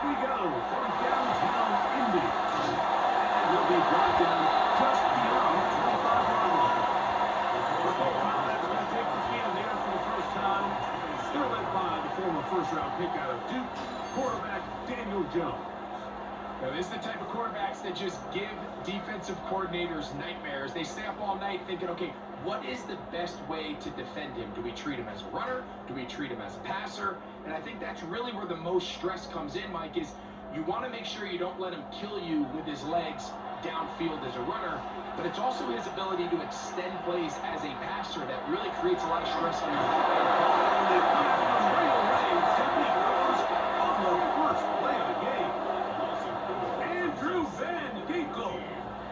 we go from downtown Indy. And he'll be brought down just beyond the 25-yard line. The Colts Madden going to take the field here for the first time. They're led by the former first-round pick out of Duke, quarterback Daniel Jones. Now, this is the type of quarterbacks that just give defensive coordinators nightmares. They stay up all night thinking, okay, what is the best way to defend him? Do we treat him as a runner? Do we treat him as a passer? And I think that's really where the most stress comes in, Mike, is you want to make sure you don't let him kill you with his legs downfield as a runner, but it's also his ability to extend plays as a passer that really creates a lot of stress on your back end.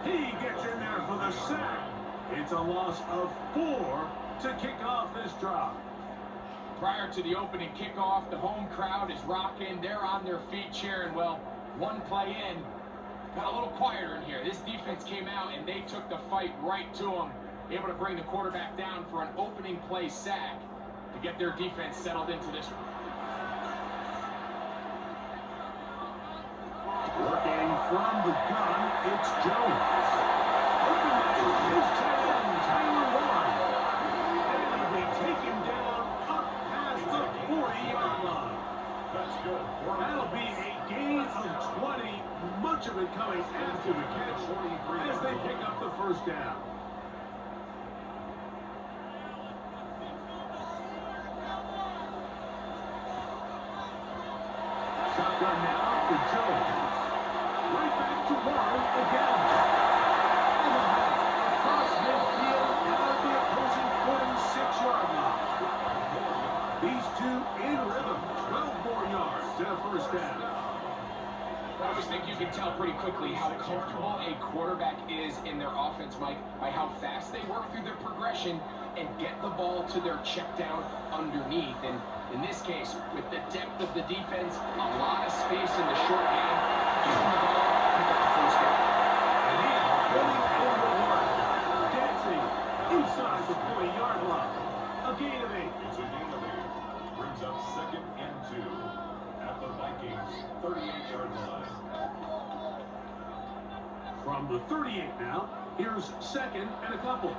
He gets in there for the sack. It's a loss of 4 to kick off this drive. Prior to the opening kickoff, the home crowd is rocking. They're on their feet cheering. Well, one play in, got a little quieter in here. This defense came out and they took the fight right to them, able to bring the quarterback down for an opening play sack to get their defense settled into this one. Working from the gun, it's Jones. Open man is 10, Tyler Warren. And they take him down up past the 40-yard line. That's good. That'll be a gain of 20, much of it coming after the catch as they pick up the first down. Shotgun now for Jones. Right back to Warren again. Across midfield out of the opposing 46-yard line. These two in rhythm. 12 more yards to the first down. I always think you can tell pretty quickly how comfortable a quarterback is in their offense, Mike, by how fast they work through their progression and get the ball to their check down underneath. And in this case, with the depth of the defense, a lot of space in the short game, give them the ball, pick up the first down. And he is putting in the work, dancing inside the 40-yard line. A gain of 8. It's a gain of 8. Brings up 2nd and 2 at the Vikings 38-yard line. From the 38 now, here's 2nd and a couple.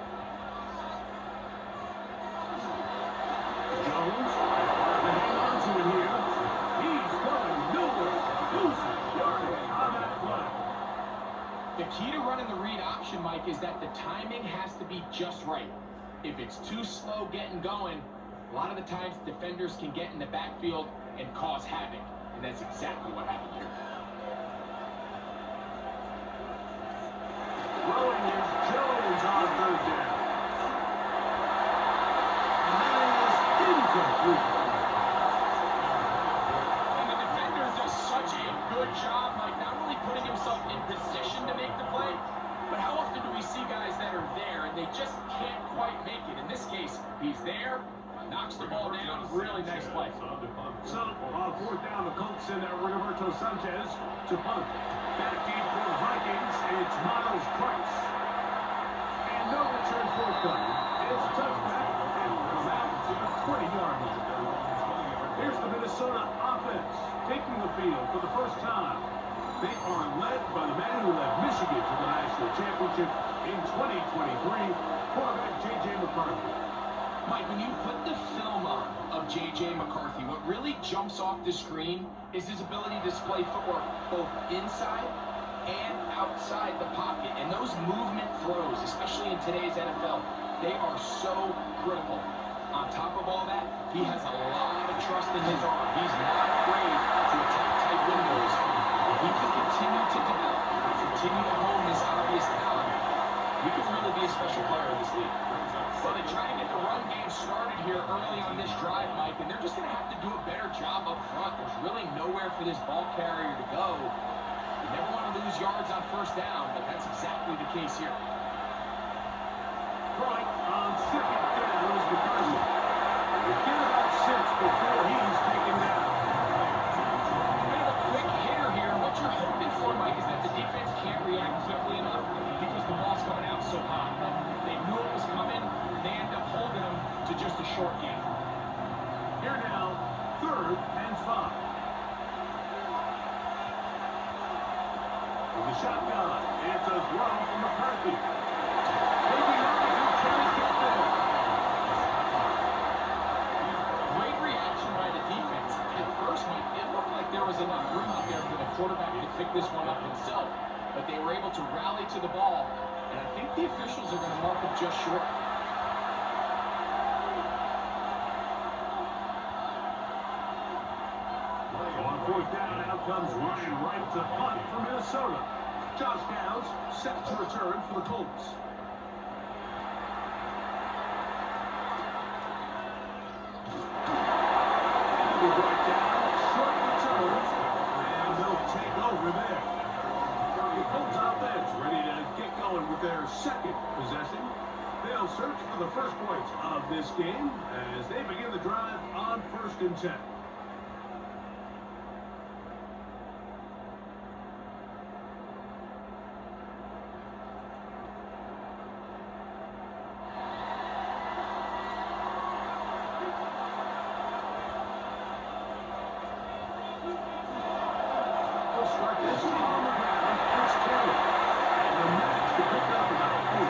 Jones, and hang on to it here. He's going nowhere. Losing yardage on that play. The key to running the read option, Mike, is that the timing has to be just right. If it's too slow getting going, a lot of the times defenders can get in the backfield and cause havoc. And that's exactly what happened here. Throwing is Jones on 3rd down. And that is incomplete. And the defender does such a good job, like not only putting himself in position to make the play, but how often do we see guys that are there and they just can't quite make it? In this case, he's there, knocks the ball down, really nice play. So, on 4th down, the Colts send out Roberto Sanchez to punt. Back deep for the Vikings, it's Miles Price. And no return forthcoming. It's a touchback, and will come out to the 20-yard line. Here's the Minnesota offense taking the field for the first time. They are led by the man who led Michigan to the national championship in 2023, quarterback J.J. McCarthy. Mike, when you put the film on of J.J. McCarthy, what really jumps off the screen is his ability to display footwork both inside and outside the pocket. And those movement throws, especially in today's NFL, they are so critical. On top of all that, he has a lot of trust in his arm. He's not afraid to attack tight windows. If he can continue to develop, continue to hone his obvious talent, he can really be a special player in this league. Well, they try to get the run game started here early on this drive, Mike, and they're just going to have to do a better job up front. There's really nowhere for this ball carrier to go. You never want to lose yards on 1st down, but that's exactly the case here. Right on 2nd down is McCarthy. They get about 6 before he's taken down. We have a quick hitter here, and what you're hoping for, Mike, is that the defense can't react quickly enough because the ball's coming out so hot. They knew it was coming, and they end up holding them to just a short game. Here now, 3rd and 5. the shotgun. It's a throw from McCarthy. Taking off and trying to get there. Great reaction by the defense. At first, Mike, it looked like there was enough room out there for the quarterback to pick this one up himself. But they were able to rally to the ball. And I think the officials are going to mark him just short. On fourth down, out comes Ryan Wright to punt for Minnesota. Josh Downs set to return for the Colts. And the right down, short return, and they'll take over there. The Colts offense ready to get going with their second possession. They'll search for the first points of this game as they begin the drive on 1st and 10. Start this on the ground. It's Taylor. And the match to pick up about 4.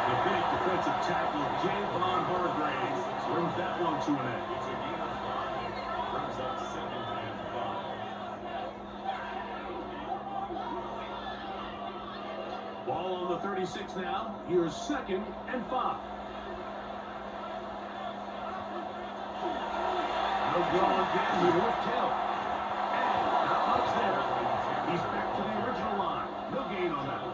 The big defensive tackle, Javon Hargrave, brings that one to an end. It's a gain of 5. Brings up 2nd and 5. Ball on the 36 now. Here's 2nd and 5. No draw again here with Taylor. And not much there. He's back to the original line. No gain on that one.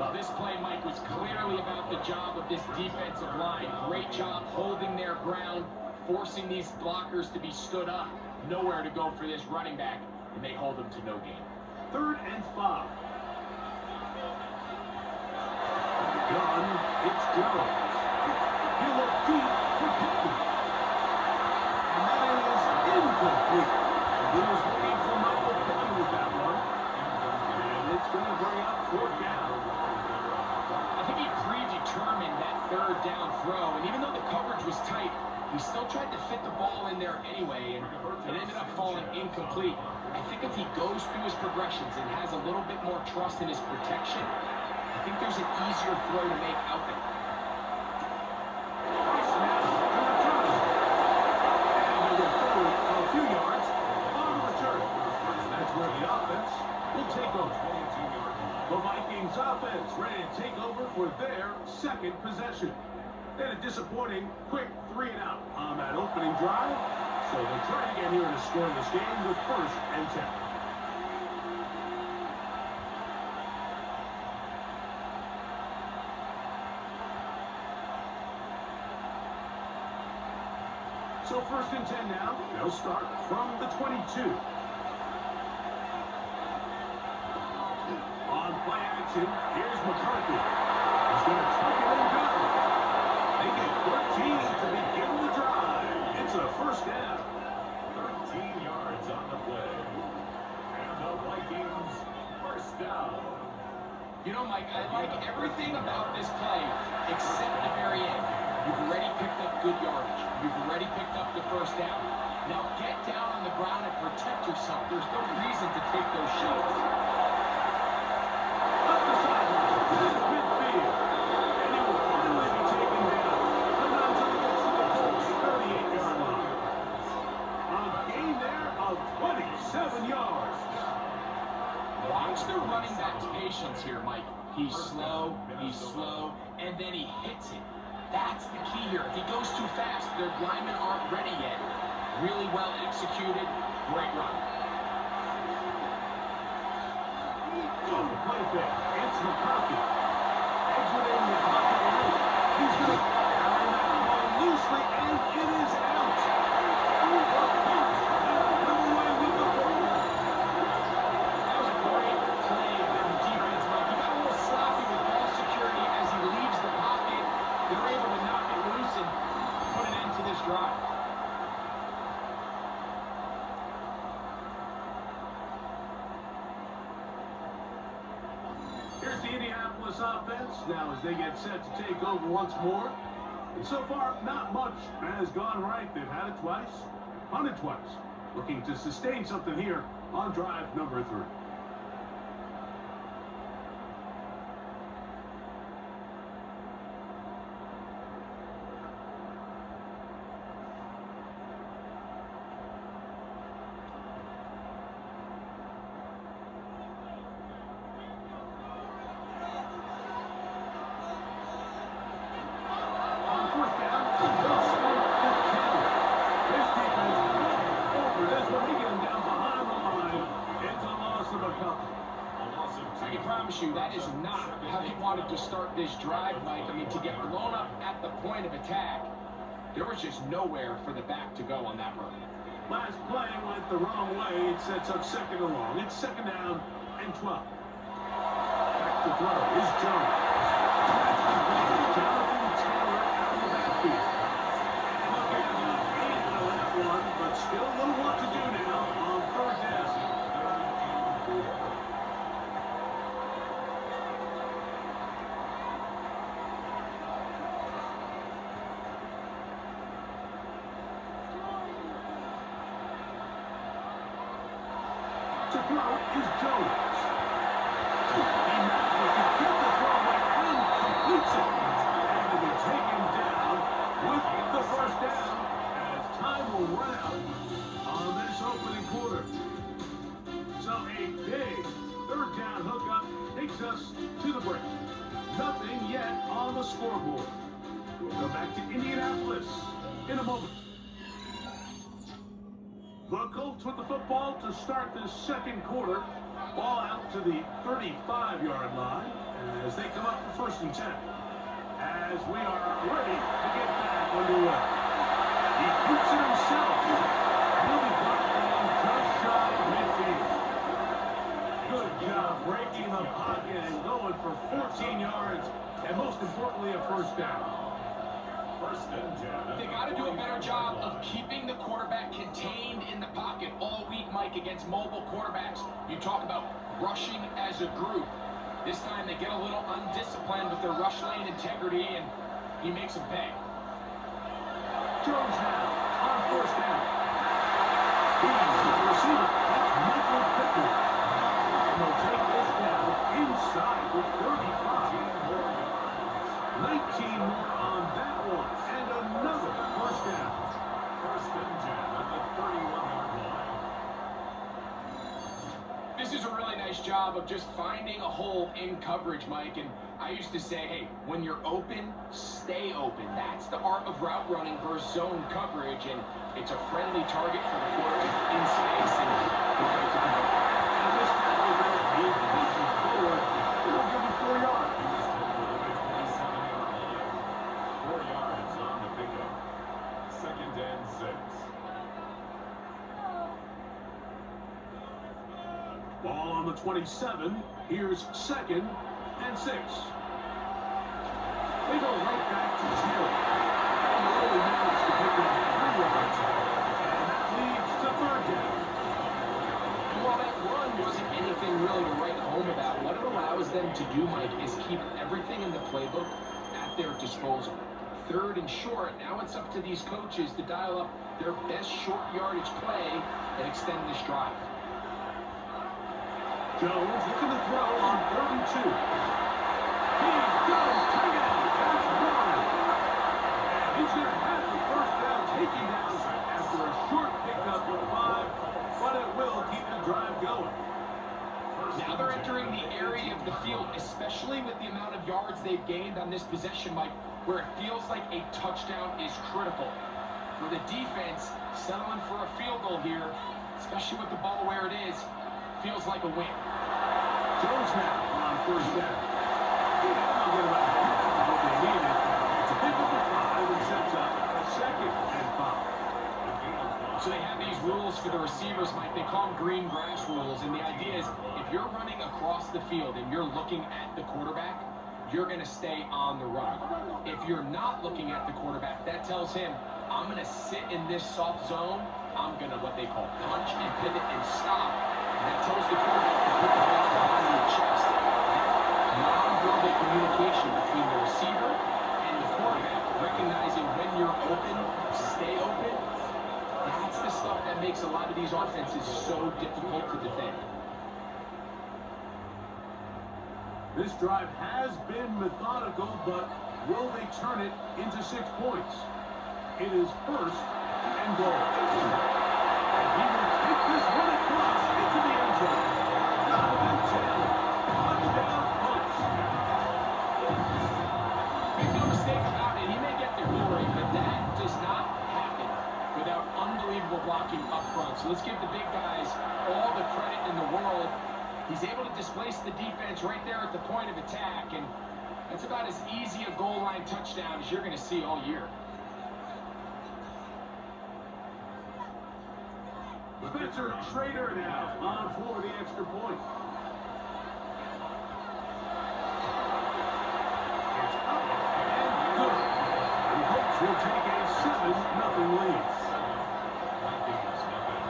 Well, this play, Mike, was clearly about the job of this defensive line. Great job holding their ground, forcing these blockers to be stood up. Nowhere to go for this running back, and they hold him to no gain. 3rd and 5. Gun, it's Jones. He looked deep for Pittman. And that is incomplete. He was looking for Michael Pittman with that one. And it's going to bring up 4th down. I think he predetermined that 3rd down throw, and even though the coverage was tight, he still tried to fit the ball in there anyway, and it ended up falling incomplete. I think if he goes through his progressions and has a little bit more trust in his protection, I think there's an easier throw to make out there. Nice snap to return. And he will forward a few yards on the return. That's where the offense will take over. The Vikings offense ready to take over for their second possession. And a disappointing quick 3 and out on that opening drive. So they'll try again here to score this game with 1st and 10. So 1st and 10 now. They'll start from the 22. On play action, here's McCarthy. He's going to tuck it and go. They get 13 to begin the drive. It's a 1st down. 13 yards on the play. And the Vikings 1st down. You know, Mike, I like everything about this play except the very end. You've already picked up good yardage. You've already picked up the 1st down. Now get down on the ground and protect yourself. There's no reason to take those shots. Up the sideline to the midfield. And he will finally be taken down. But not until he gets to the Colts 38-yard line. A gain there of 27 yards. Watch the running back's patience here, Mike. He's slow, and then he hits it. That's the key here. If he goes too fast, their linemen aren't ready yet. Really well executed. Great run. On the play fake, it's McCarthy. Exiting the pocket late. He's going to carry that ball loosely, and it is out. The Colts have run away with the football. That was a great play by the defense, Mike. He got a little sloppy with ball security as he leaves the pocket. They're able to knock it loose and put an end to this drive. Here's the Indianapolis offense now as they get set to take over once more. And so far, not much has gone right. They've had it twice, punted twice. Looking to sustain something here on drive number 3. a couple. A loss of I 2. can promise you that is not how he wanted to start this drive, Mike. I mean, to get blown up at the point of attack, there was just nowhere for the back to go on that run. Last play went the wrong way. It sets up second and long. It's second down and 12. Back to throw is Jones. That's complete. Jonathan Taylor out of the backfield. And look at him, 8 out of that one, but still a little work to do now on third down. To throw is Jones. He manages to get the throw away and completes it. And it will take him down with the first down as time will run out on this opening quarter. So a big third down hookup takes us to the break. Nothing yet on the scoreboard. We'll go back to Indianapolis in a moment. The Colts with the football to start this second quarter. Ball out to the 35-yard line as they come up for 1st and 10. As we are ready to get back underway. He keeps it himself. He'll be brought down just shy of midfield. Good job breaking the pocket and going for 14 yards. And most importantly, a first down. 1st and 10. They got to do a better job of keeping the quarterback contained in the pocket all week, Mike, against mobile quarterbacks. You talk about rushing as a group. This time they get a little undisciplined with their rush lane integrity, and he makes them pay. Jones now on 1st down. He's the receiver. That's Michael Pittman. And they'll take this down inside the 35. 19 more on that one. And another first down. 1st and 10 at the 31-yard line. This is a really nice job of just finding a hole in coverage, Mike. And I used to say, hey, when you're open, stay open. That's the art of route running versus zone coverage. And it's a friendly target for the quarterback in space. And they're going to convert. And this time they're going to be pushing forward. They'll give him 4 yards. 4 yards on the pickup. 2nd and 6. Ball on the 27. Here's 2nd and 6. They go right back to Taylor. And they only manage to pick up 3 yards. And that leads to 3rd down. And while that run wasn't anything really to write home about, what it allows them to do, Mike, is keep everything in the playbook at their disposal. 3rd and short, now it's up to these coaches to dial up their best short yardage play and extend this drive. Jones looking to throw on 3rd and 2. He goes tight end. That's 1. And he's going to have the first down taken down after a short pickup with 5. But it will keep the drive going. Now they're entering the area of the field, especially with the amount of yards they've gained on this possession, Mike, where it feels like a touchdown is critical. For the defense, settling for a field goal here, especially with the ball where it is, feels like a win. Jones now on 1st down. They'll get about half of what they needed to pick up the 5 and sets up 2nd and 5. So they have these rules for the receivers, Mike. They call them green grass rules. And the idea is if you're running across the field and you're looking at the quarterback, you're going to stay on the run. If you're not looking at the quarterback, that tells him, I'm going to sit in this soft zone. I'm going to what they call punch and pivot and stop. And that tells the quarterback to put the ball behind your chest. That non-verbal communication between the receiver and the quarterback, recognizing when you're open, stay open, that's the stuff that makes a lot of these offenses so difficult to defend. This drive has been methodical, but will they turn it into 6 points? It is 1st and goal. And he will take this one across into the end zone. Jonathan Taylor, touchdown Colts. Make no mistake about it, he may get the glory, but that does not happen without unbelievable blocking up front. So let's give the big guys all the credit in the world. He's able to displace the defense right there at the point of attack, and that's about as easy a goal line touchdown as you're going to see all year. Spencer Schrader now on for the extra point. It's up and good. The Colts will take a 7-0 lead. Vikings nothing.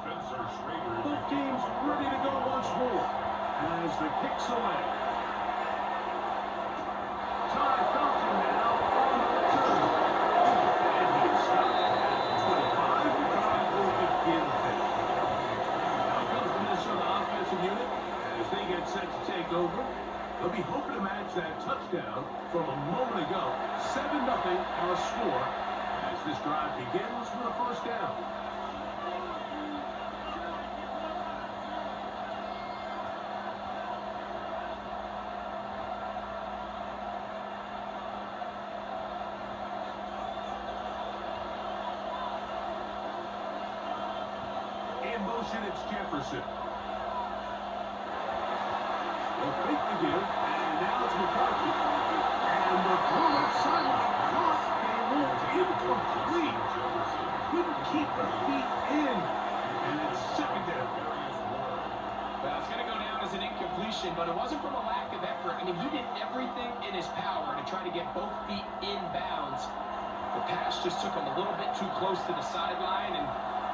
Spencer Schrader. Both teams ready to go once more as the kicks away. Ty Felton now on the return. And he's stopped at 25. The drive will begin there. Now comes the Minnesota offensive unit as they get set to take over. They'll be hoping to match that touchdown from a moment ago. 7-0 our score as this drive begins with a first down. In motion, it's Jefferson. They'll fake the give, and now it's McCarthy. And the throw left sideline caught. They won't incomplete. Couldn't keep the feet in. And it's second down. Well, it's going to go down as an incompletion, but it wasn't from a lack of effort. I mean, he did everything in his power to try to get both feet in bounds. The pass just took him a little bit too close to the sideline, and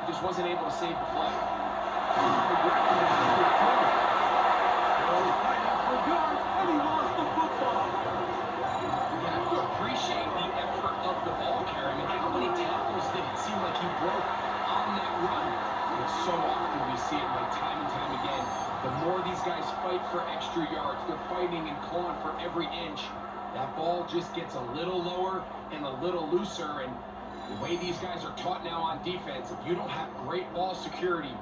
he just wasn't able to save the play. And he lost the football. You have to appreciate the effort of the ball carrier. I mean, how many tackles did it seem like he broke on that run? But so often we see it like time and time again. The more these guys fight for extra yards, they're fighting and clawing for every inch. That ball just gets a little lower and a little looser. And the way these guys are taught now on defense, if you don't have great ball security,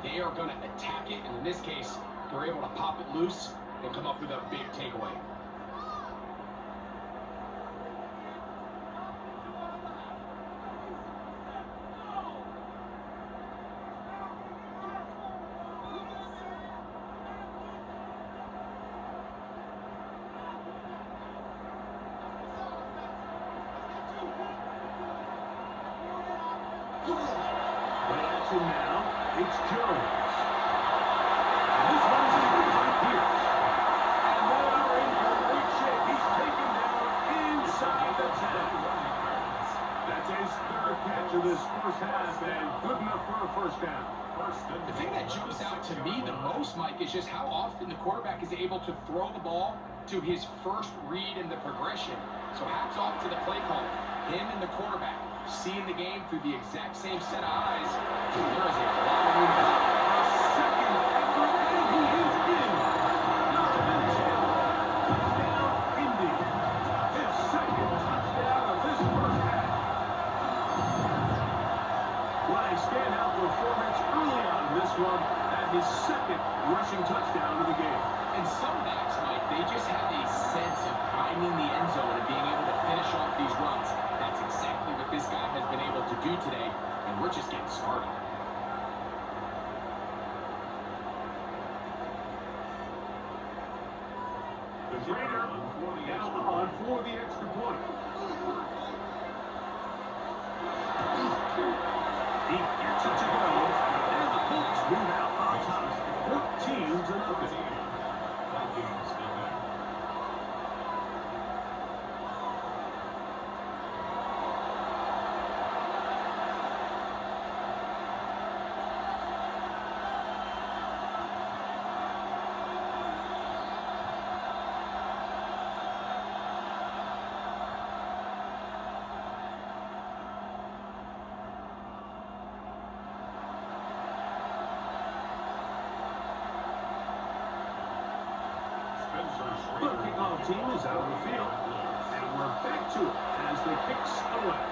they are going to attack it. And in this case, they're able to pop it loose and come up with a big takeaway. Play action now. It's Jones. And this one's in by Pierce. And they are in great shape. He's taken down inside the 10. That's his third catch of this first half, and good enough for a first down. The thing that jumps out to me the most, Mike, is just how often the quarterback is able to throw the ball to his first read in the progression. So hats off to the play caller. Him and the quarterback seeing the game through the exact same set of eyes. There is a lot of room for that. Second effort, and he is in. Touchdown, Indy. His second touchdown of this first half. What a standout performance early on in this one, and his second rushing touchdown of the game. And some backs, Mike, they just have a sense of finding the end zone and being able to finish off these runs. That's exactly what this guy has been able to do today, and we're just getting started. The Raider now on for the extra point. He gets it to go, and the Colts move out on top, 14-0. Vikings nothing. The kickoff team is out on the field, and we're back to it as the kicks away.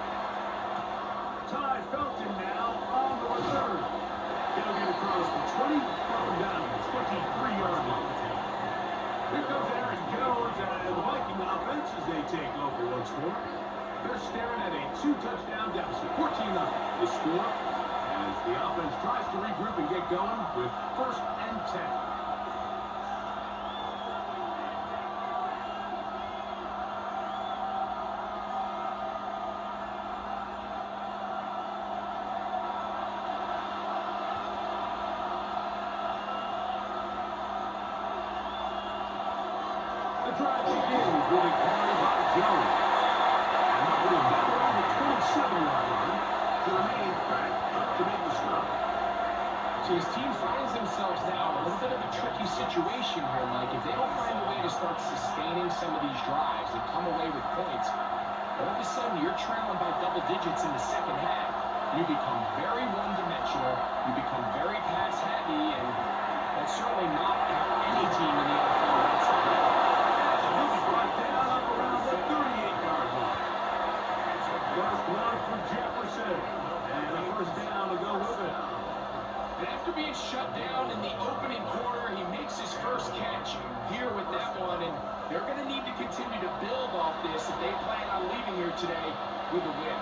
Ty Felton now on the return. 23-yard line. Here comes Aaron Jones and the Viking offense as they take over once more. They're staring at a 2-touchdown deficit, 14-0 the score, as the offense tries to regroup and get going with 1st and 10. The drive begins with a carry by Jones. And that will be back around the 27-yard line to remain back up to make the stop. So his team finds themselves now in a little bit of a tricky situation here, Mike. If they don't find a way to start sustaining some of these drives and come away with points, all of a sudden you're trailing by double digits in the second half. You become very one-dimensional. You become very pass-heavy, and that's certainly not how any team in the NFL wants to play. He'll be brought down up around the 38-yard line. First one for Jefferson. And a first down to go with it. And after being shut down in the opening quarter, he makes his first catch here with that one. And they're going to need to continue to build off this if they plan on leaving here today with a win.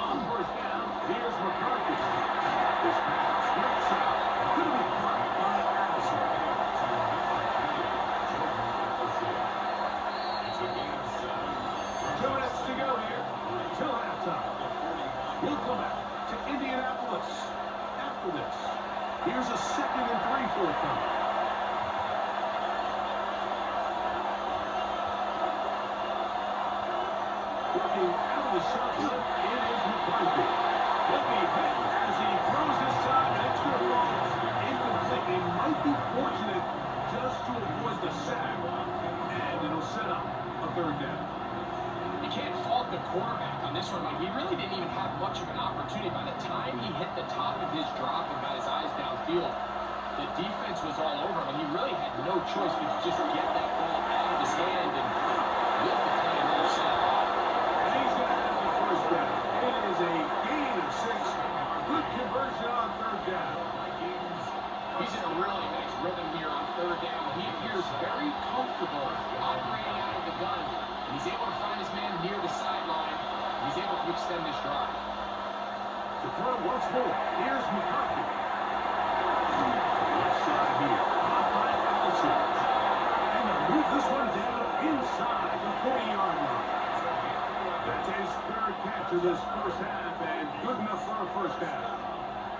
On first down, here's McCarthy. This pass breaks out. Going to be caught by Addison. 2 minutes to go here until halftime. We'll come back to Indianapolis after this. Here's a 2nd and 3 forthcoming. Working out of the shotgun, it is McCarthy. He'll be hit as he throws this time, and it's going to fall incomplete. He might be fortunate just to avoid the sack, and it'll set up a 3rd down. You can't fault the quarterback on this one, Mike. He really didn't even have much of an opportunity. By the time he hit the top of his drop and got his eyes downfield, the defense was all over him, and he really had no choice but to just get that ball out of his hand and lift the play another snap. And he's going to have the first down. It is a gain of 6. Good conversion on 3rd down. He's in a really nice rhythm here on 3rd down. He appears very comfortable operating out of the gun. And he's able to find his man near the sideline. And he's able to extend this drive. To throw once more, here's McCarthy. Left side here, caught by Allison. And they'll move this one down inside the 40-yard line. That's his 3rd catch of this first half, and good enough for a first down.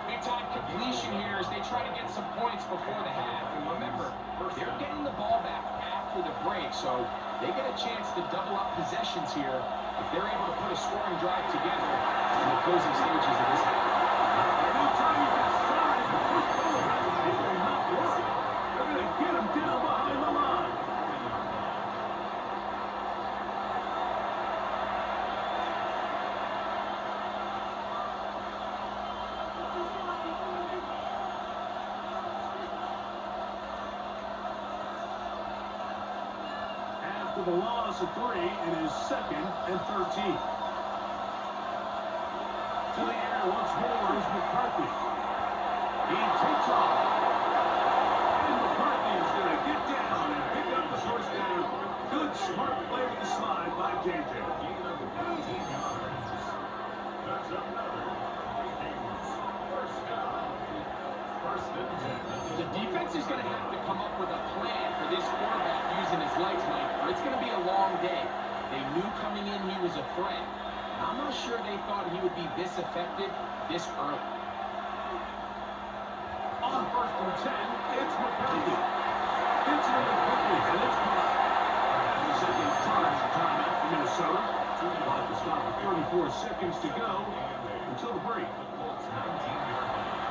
Big-time completion here as they try to get some points before the half. And remember, they're getting the ball back after the break, so they get a chance to double up possessions here if they're able to put a scoring drive together in the closing stages of this half. Anytime you got size, the first ball it will not work. They're going to get him down behind the line. After the loss of 3, it is 2nd and 13. To the air once more is McCarthy. He takes off. And McCarthy is going to get down and pick up the first down. Good, smart play with the slide by JJ. That's another Vikings first down. 1st and 10. The defense is going to have to come up with a plan for this quarterback using his legs, Mike, or it's going to be a long day. They knew coming in he was a threat. And I'm not sure they thought he would be this effective this early. On 1st and 10, it's McCarthy. Gets it in quickly, and it's caught. And the second charge timeout for Minnesota. About to stop with 34 seconds to go until the break. The Colts 19-yard line.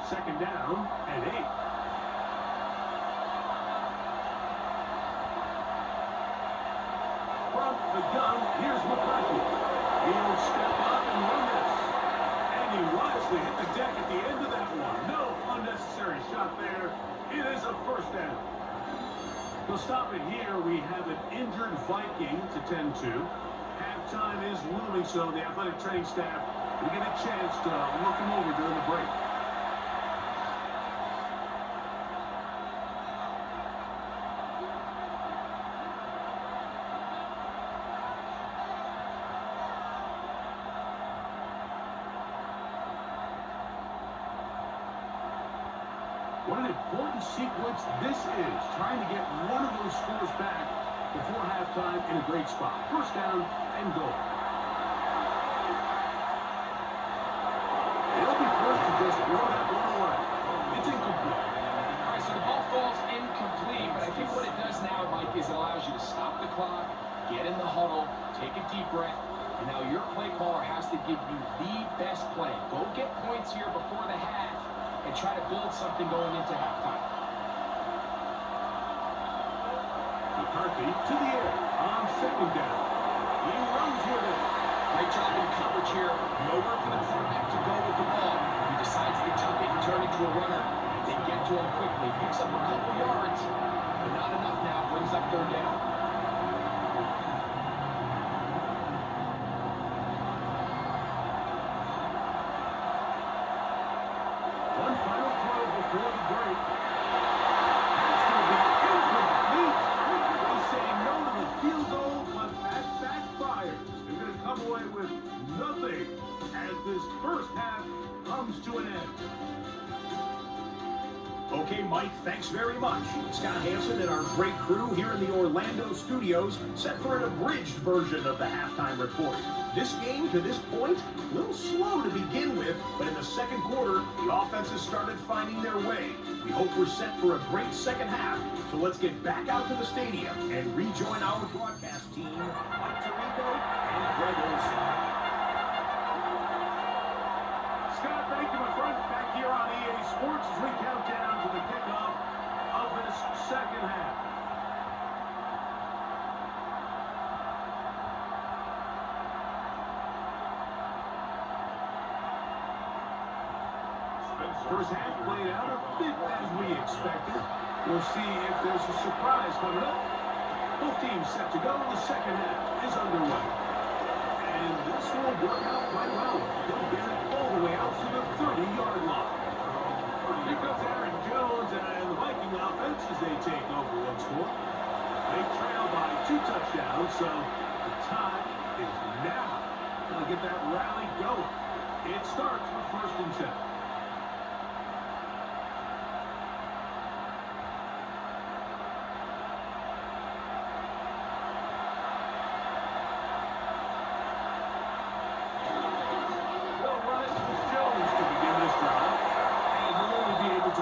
Second down and 8. From the gun, here's McCarthy. He'll step up and run this. And he wisely hit the deck at the end of that one. No unnecessary shot there. It is a first down. We'll stop it here. We have an injured Viking to tend to. Halftime is looming, so the athletic training staff will get a chance to look him over during the break. What an important sequence this is, trying to get one of those scores back before halftime in a great spot. First down and goal. They'll be forced to just throw that one away. It's incomplete. All right, so the ball falls incomplete, but I think what it does now, Mike, is it allows you to stop the clock, get in the huddle, take a deep breath, and now your play caller has to give you the best play. Go get points here before the half and try to build something going into halftime. McCarthy to the air on second down. He runs with it. Great job in coverage here. Nowhere for the quarterback to go with the ball. He decides to tuck it and turn it to a runner. They get to him quickly. Picks up a couple yards, but not enough now. Brings up third down. One final throw before the break. That's going to be incomplete. They say no to the field goal, but that backfires. They're going to come away with nothing as this first half comes to an end. Okay, Mike, thanks very much. Scott Hansen and our great crew here in the Orlando studios set for an abridged version of the halftime report. This game, to this point, a little slow to begin with, but in the second quarter, the offenses started finding their way. We hope we're set for a great second half, so let's get back out to the stadium and rejoin our broadcast team, Mike Tirico and Greg Olson. Scott, thank you, my friend. Back here on EA Sports as we count down to the kickoff of this second half. First half played out a bit as we expected. We'll see if there's a surprise coming up. Both teams set to go. The second half is underway. And this will work out quite well. They'll get it all the way out to the 30-yard line. Here comes Aaron Jones and the Viking offense as they take over once more. They trail by 2 touchdowns, so the time is now. Gotta get that rally going. It starts with 1st and 10.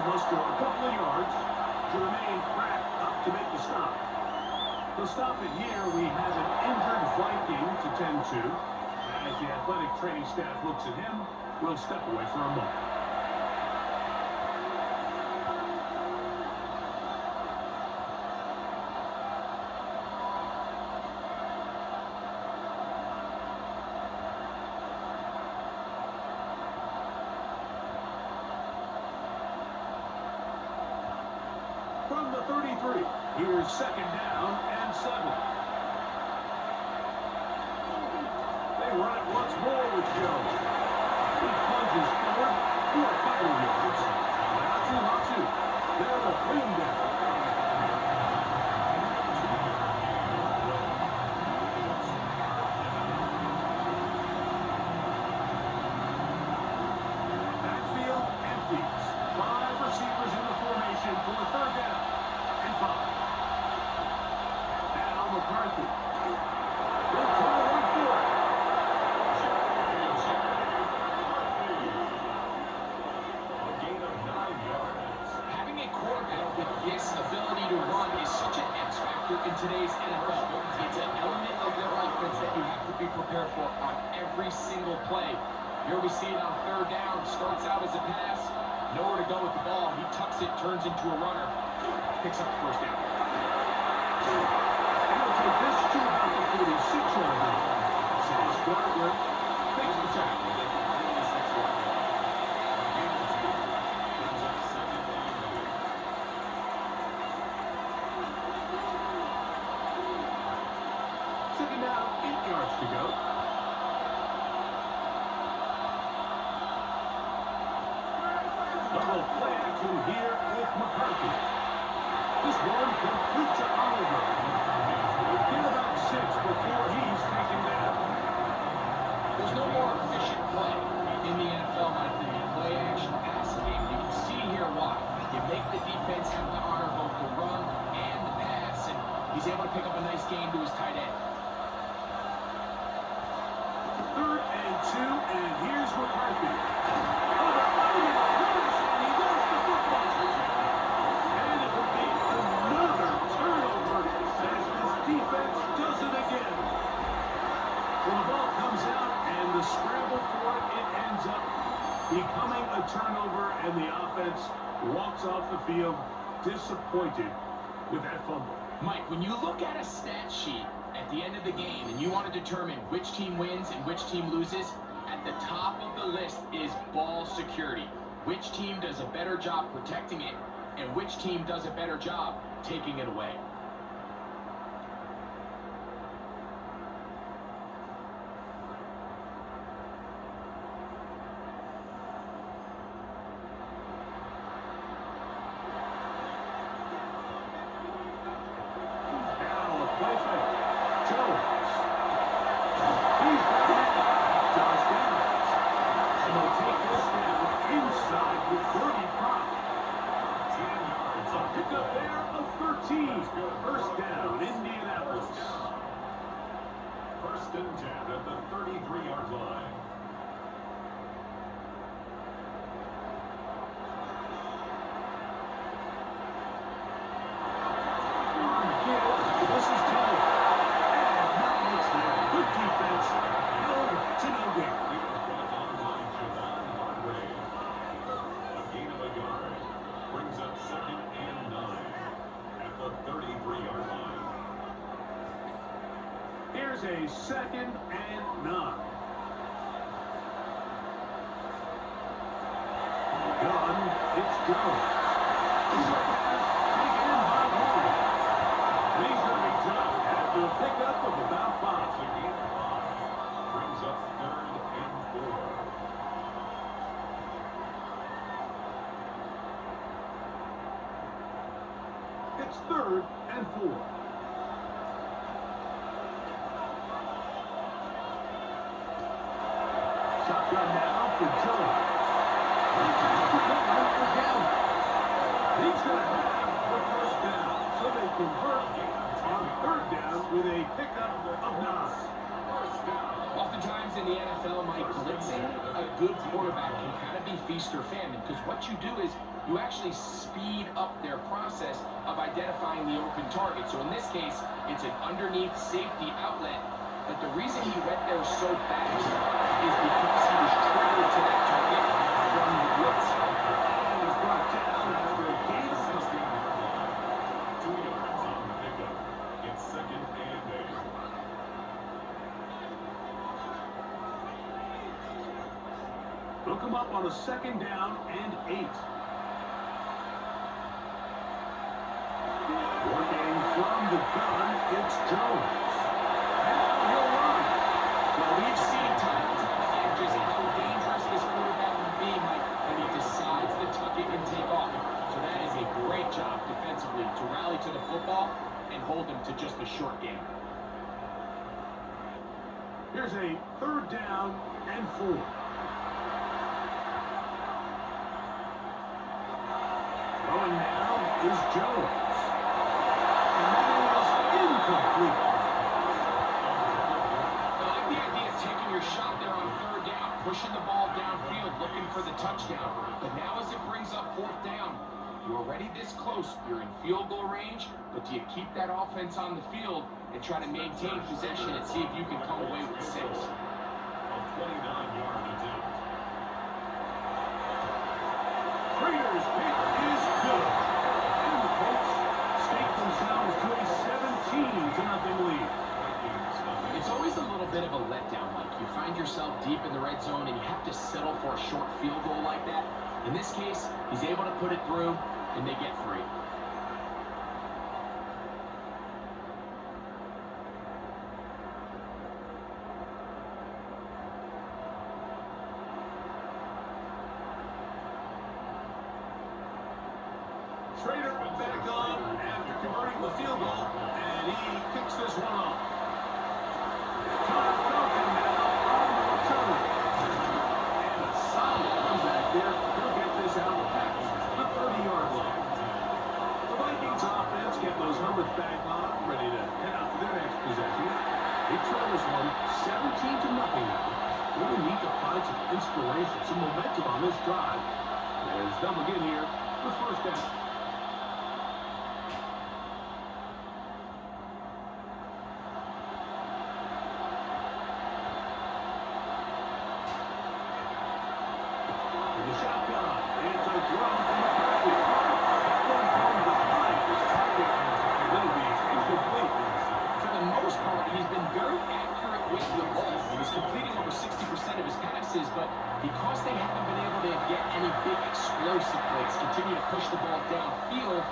Muster a couple of yards. Jermaine Pratt up to make the stop. To stop it here, we have an injured Viking to tend to. As the athletic training staff looks at him, we'll step away for a moment. From the 33, here's 2nd down and 7. They run it once more with Jones. He plunges forward for a couple of yards. Hatu. There will bring him down. Backfield empties. 5 receivers in the formation for a 3rd down. Now McCarthy. Will try to run for it. A gain of 9 yards. Having a quarterback with this ability to run is such an X factor in today's NFL. It's an element of their offense that you have to be prepared for on every single play. Here we see it on 3rd down. Starts out as a pass. Nowhere to go with the ball. He tucks it, turns into a runner. Picks up the 1st down. And he'll take this to about the 46-yard line. Says Gardner makes the tackle. motion here with McCarthy. This one complete to Oliver. Get about 6 before he's taken down. There's no more efficient play in the NFL like than the play-action passing game. You can see here why. You make the defense have to honor both the run and the pass, and he's able to pick up a nice gain to his tight end. 3rd and 2, and here's McCarthy. Oh, the running finish, and he lost the football. And it will be another turnover as this defense does it again. Well, the ball comes out, and the scramble for it ends up becoming a turnover, and the offense walks off the field disappointed with that fumble. Mike, when you look at a stat sheet at the end of the game and you want to determine which team wins and which team loses, at the top of the list is ball security. Which team does a better job protecting it, and which team does a better job taking it away. First down, Indianapolis. 1st and 10 at the 33-yard line. This is Taylor. And not much there. Good defense. Held to no gain. He was brought on by Javon Hargrave. A gain of a yard. Brings up 2nd and 9 at the 33-yard line. Here's a 2nd and 9. Gun, it's Jones. This is a pass taken in by Warren. And he's going to be dropped after a pickup of about 5. It's a gain of 5. Brings up 3rd and 4. It's 3rd and 4. Shotgun now for Jones. Again. He's going to have the 1st down. So they convert on 3rd down with a pickup of 9. Oftentimes in the NFL, Mike, blitzing a good quarterback can kind of be feast or famine, because what you do is you actually speed up their process of identifying the open target. So in this case, it's an underneath safety outlet, but the reason he went there so fast is because he was triggered to that target from the blitz. And he's brought down after a gain of 16 yard line. 2 yards on the pickup. It's 2nd and 8. They'll come up on a 2nd down and 8. Working from the gun, it's Jones. Now he'll run. Well, we've seen time and time again just how dangerous this quarterback can be, Mike, when he decides to tuck it and take off. So that is a great job defensively to rally to the football and hold him to just a short game. Here's a 3rd down and 4. Throwing now is Jones. And that is incomplete. I like the idea of taking your shot there on 3rd down, pushing the ball downfield, looking for the touchdown. But now as it brings up 4th down, you're already this close. You're in field goal range, but do you keep that offense on the field and try to maintain possession and see if you can come away with 6? A 29-yard attempt. Prater's pick is good. And the Colts stake themselves to a 17-0 lead. It's always a little bit of a letdown, Mike. You find yourself deep in the red zone and you have to settle for a short field goal like that. In this case, he's able to put it through, and they get 3. Trader back on after converting the field goal, and he picks this one off. Todd Felton now on the return. And a solid comeback there. He'll get this out of the package. The 30-yard line. The Vikings offense get those helmets back on, ready to head out for their next possession. They trail this one 17 to nothing now. Really need to find some inspiration, some momentum on this drive. As they'll begin here with first down. But because they haven't been able to get any big explosive plays, continue to push the ball downfield,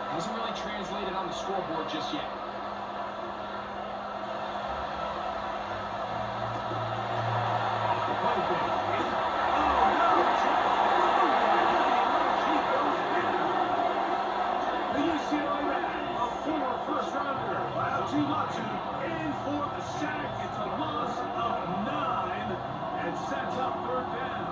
hasn't really translated on the scoreboard just yet. The UCLA man, a former first-rounder, in for the sack. It's a loss of 9. And sets up third down.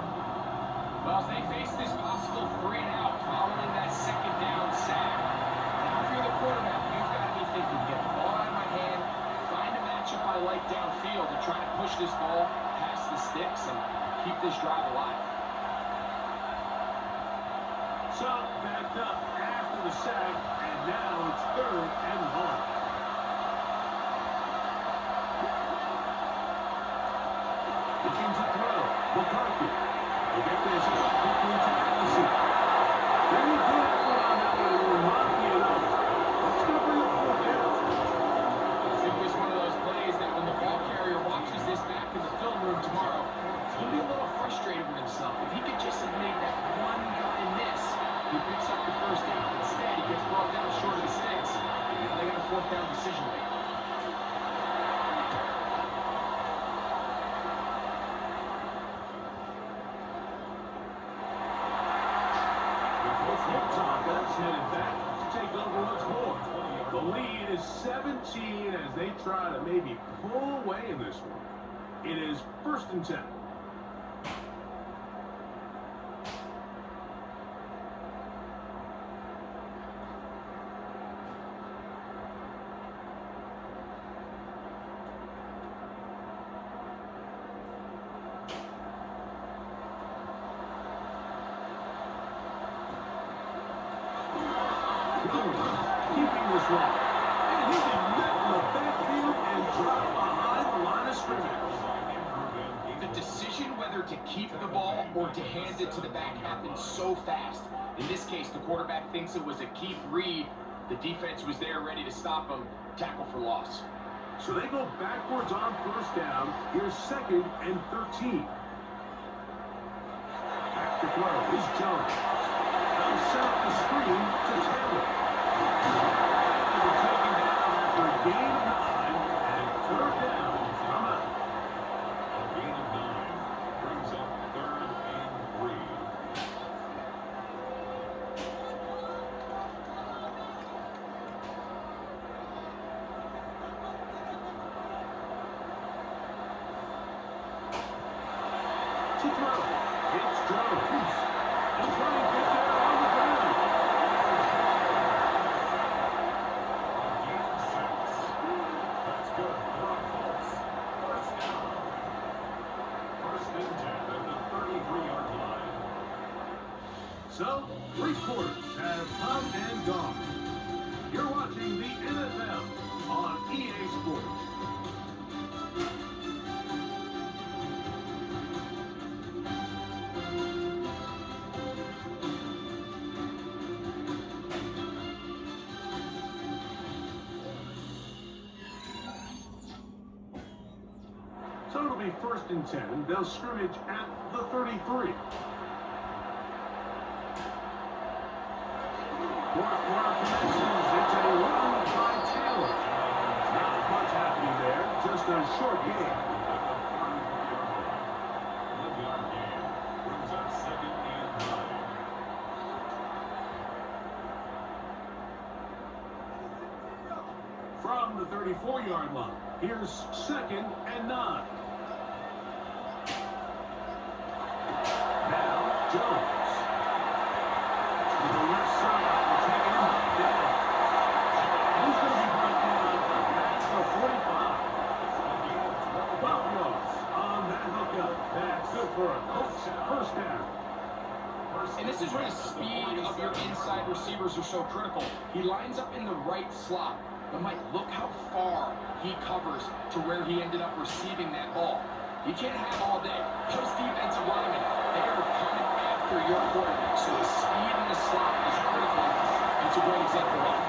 Well, as they face this possible 3-and-out following that second down sack, now if you're the quarterback, you've got to be thinking, get the ball out of my hand, find a matchup I like downfield, and try to push this ball past the sticks and keep this drive alive. So, backed up after the sack, and now it's 3rd and 1. Looking to throw. McCarthy. They get this out quickly to Allison. Very good effort on that one. It will not be enough. That's going to bring up 4th down. It was one of those plays that when the ball carrier watches this back in the film room tomorrow, he's going to be a little frustrated with himself. If he could just have made that one guy miss, he picks up the first down. Instead, he gets brought down short of the sticks. And now they got a 4th down decision maker. Headed back to take over once more. The lead is 17 as they try to maybe pull away in this one. It is 1st and 10. Keeping this one. And he can met in the backfield and drop behind the line of scrimmage. The decision whether to keep the ball or to hand it to the back happened so fast. In this case, the quarterback thinks it was a keep read. The defense was there ready to stop him. Tackle for loss. So they go backwards on 1st down. Here's 2nd and 13. Back to throw is Jones. They'll set up the screen to Taylor. And they're taken down after a gain of 9 and 3rd down from out. A gain of 9 brings up 3rd and 3. To throw, it's Jones. He's trying to get there on the ground. Gain of 6. That's good for the Colts. 1st down. 1st and 10 at the 33-yard line. So, 3 quarters have come and gone. You're watching the NFL on EA Sports. So it'll be 1st and 10. They'll scrimmage at the 33. 4th quarter commences. It's a run by Taylor. Not much happening there. Just a short game. 1-yard gain brings up 2nd and 9. from the 34-yard line. Here's 2nd and 9. Now, Jones. To the left side, taking him down. He's going to be brought down at the 45. 12 yards on that hookup. That's good for a Colts first down. And this is where the speed of your inside receivers are so critical. He lines up in the right slot. But Mike, look how far he covers to where he ended up receiving that ball. You can't have all day. Those defensive linemen, they are coming after your quarterback. So the speed in the slot is critical. It's a great example of it.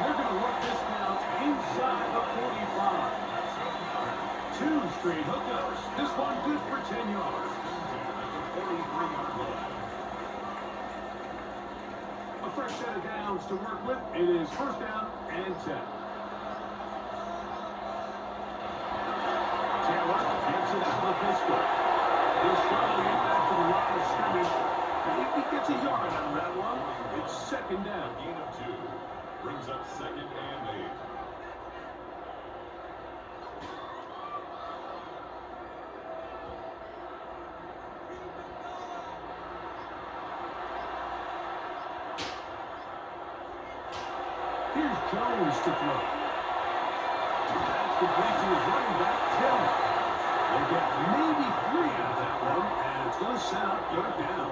They're going to work this down inside the 45. 2 straight hookups. This one good for 10 yards. 43-yard line. A fresh set of downs to work with. It is first down and 10. Taylor gets it out of the pistol. He'll struggle to get back to the line of scrimmage. Maybe he gets a yard out of that one. It's 2nd down. Gain of 2. Brings up 2nd and 8. Here's Jones to throw. That's complete to his running back, Taylor. They'll get maybe 3 out of that one, and it's going to set up 3rd down.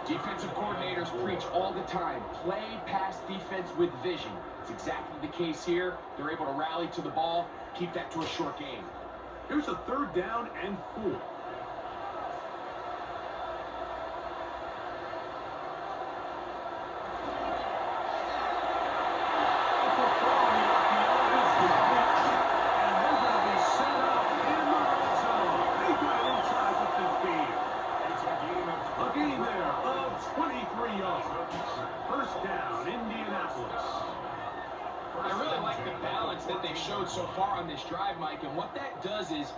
Defensive coordinators preach all the time, play pass defense with vision. It's exactly the case here. They're able to rally to the ball, keep that to a short game. Here's a 3rd down and 4. That they've showed so far on this drive, Mike, and what that does is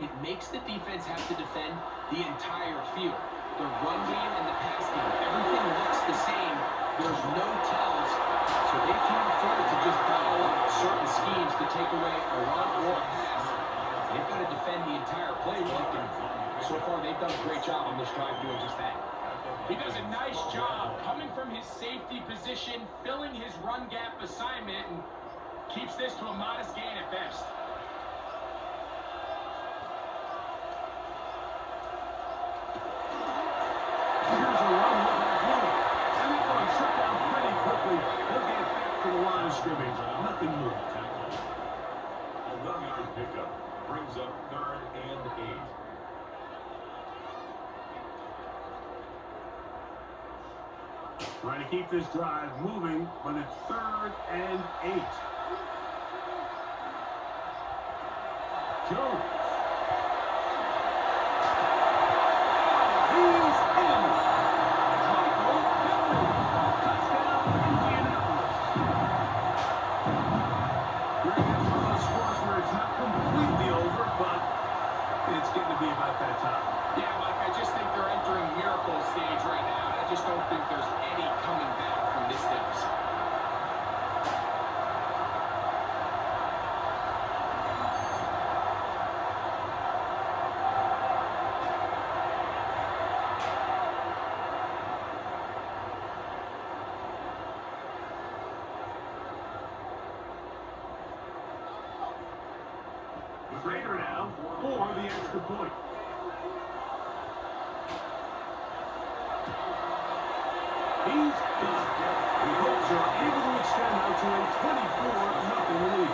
it makes the defense have to defend the entire field. The run game and the pass game, everything looks the same. There's no tells, so they can't afford to just dial up certain schemes to take away a run or a pass. They've got to defend the entire playbook, and so far they've done a great job on this drive doing just that. He does a nice job coming from his safety position, filling his run gap assignment, and keeps this to a modest gain at best. Here's a run with that run. And that one shut down pretty quickly. They'll get back to the line of scrimmage. Nothing more. 11-yard pickup. Brings up 3rd and 8. Trying to keep this drive moving, but it's 3rd and 8. Jones. He's in. Michael Pittman. Touchdown, Indianapolis. Greg, it's one of those scores where it's not completely over, but it's getting to be about that time. Yeah, Mike, I just think they're entering miracle stage right now. I just don't think there's any coming back from this deficit. Raider now for the extra point. He's done. The Colts are able to extend out to a 24-0 lead.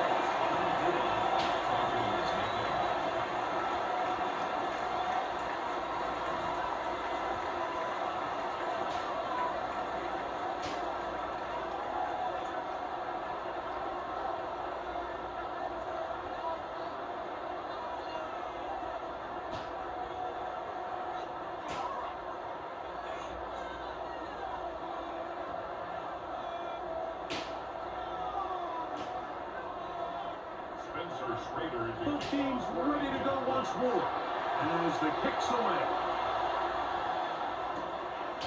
Both teams ready to go once more as the kicks away.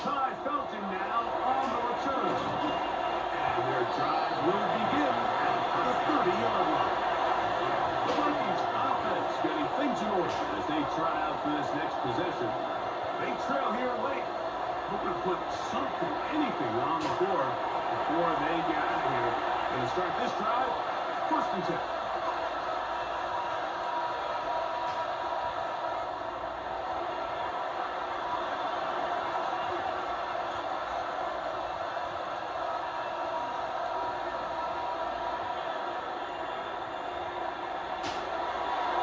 Ty Felton now on the return. And their drive will begin at the score as they trot out for this next possession. They trail here late. Hoping to put something, anything on the board before they get out of here. And to start this drive, 1st and 10.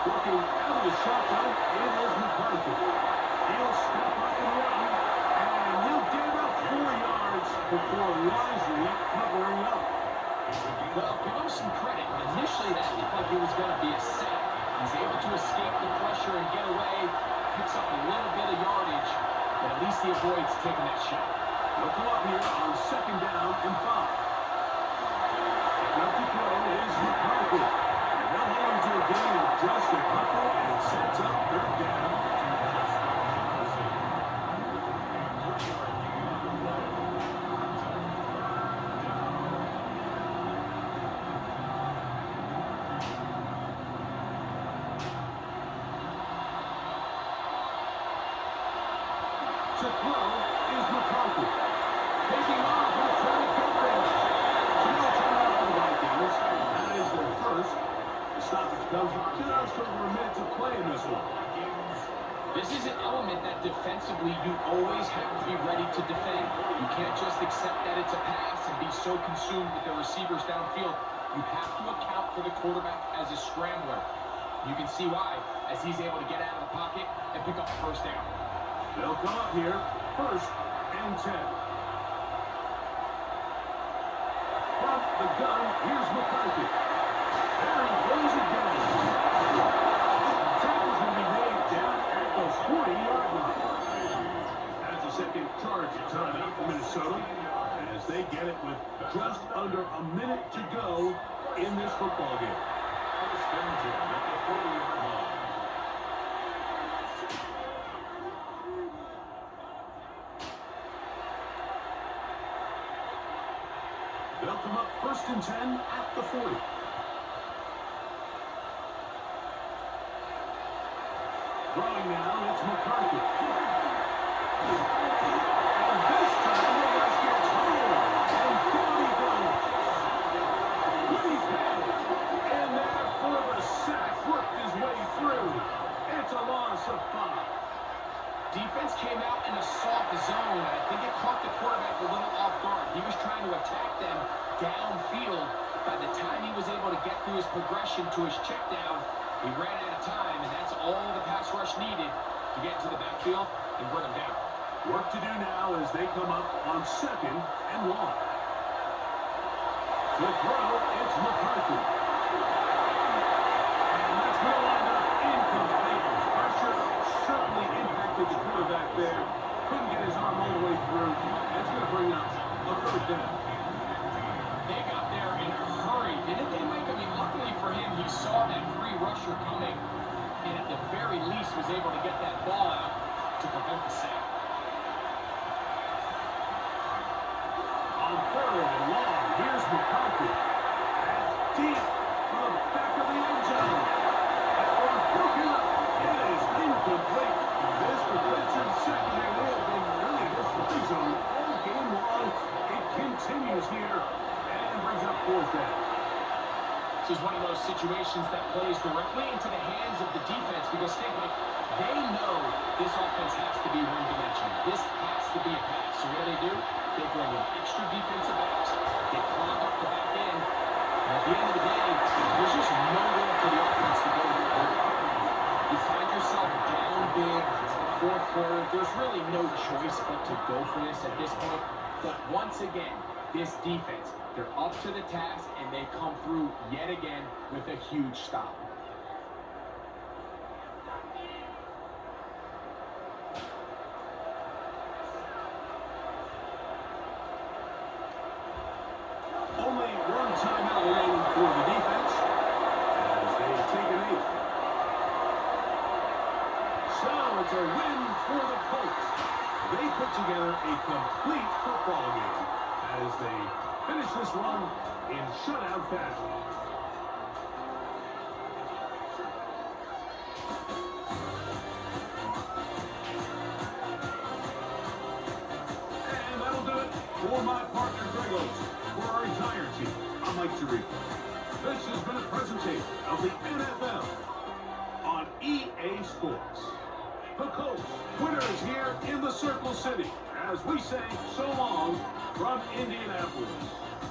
Looking out of the shotgun, it is McCarthy. He'll step up and run, and he'll get about 4 yards before wisely covering up. Well, give him some credit. Initially, that looked like it was going to be a sack. He's able to escape the pressure and get away, picks up a little bit of yardage, but at least he avoids taking that shot. They'll come up here on 2nd down and 5. Up to throw is McCarthy. They'll hold him to a gain of just a couple, and it sets up 3rd down. To throw is McCarthy. Taking off, he'll try to get there. So no timeout for the Vikings. That is their first. The stoppage comes with just over a minute to play in this one. This is an element that defensively you always have to be ready to defend. You can't just accept that it's a pass and be so consumed with the receivers downfield. You have to account for the quarterback as a scrambler. You can see why, as he's able to get out of the pocket and pick up the 1st down. They'll come up here, 1st and 10. From the gun, here's McCarthy. There he goes again. The tackle's going to be made down at the 40-yard line. That's a second charge timeout for Minnesota as they get it with just under a minute to go in this football game. 1st and 10 at the 40-yard line. They'll come up 1st and 10 at the 40. Throwing now, it's McCarthy. And this time the rush gets home. And down he goes. Pretty bad. And there for the sack, worked his way through. It's a loss of 5. Defense came out in a soft zone, and I think it caught the quarterback a little off guard. He was trying to attack them downfield. By the time he was able to get through his progression to his check down, he ran out of time, and that's all the pass rush needed to get into the backfield and bring him down. Work to do now as they come up on 2nd and 1. To throw, it's McCarthy. And that's going to wind up incomplete. Pressure certainly impacted the quarterback there. Couldn't get his arm all the way through. That's going to bring up a 3rd down. They got there in a hurry, didn't they, Mike? I mean, luckily for him, he saw that free rusher coming, and at the very least was able to get that ball out to prevent the sack. On 3rd and long, here's McCarthy. That's deep for the back of the end zone. That one broken up. It is incomplete. This defensive secondary has been really the free zone all game long. It continues here and brings up 4th down. This is one of those situations that plays directly into the hands of the defense because they know this offense has to be one-dimensional. This has to be a pass. So what do? They bring in extra defensive backs. They clog up the back end. And at the end of the day, there's just nowhere for the offense to go to the quarterback. You find yourself down big. It's the 4th quarter. There's really no choice but to go for this at this point. But once again, this defense, they're up to the task, and they come through yet again with a huge stop. Only one timeout remaining for the defense as they take an 8. So it's a win for the Colts. They put together a complete football game as they finish this one in shutout fashion. my partner Greg Oates. For our entire team, I'm Mike Tirico. This has been a presentation of the NFL on EA Sports. The Colts winners here in the Circle City as we say so long from Indianapolis.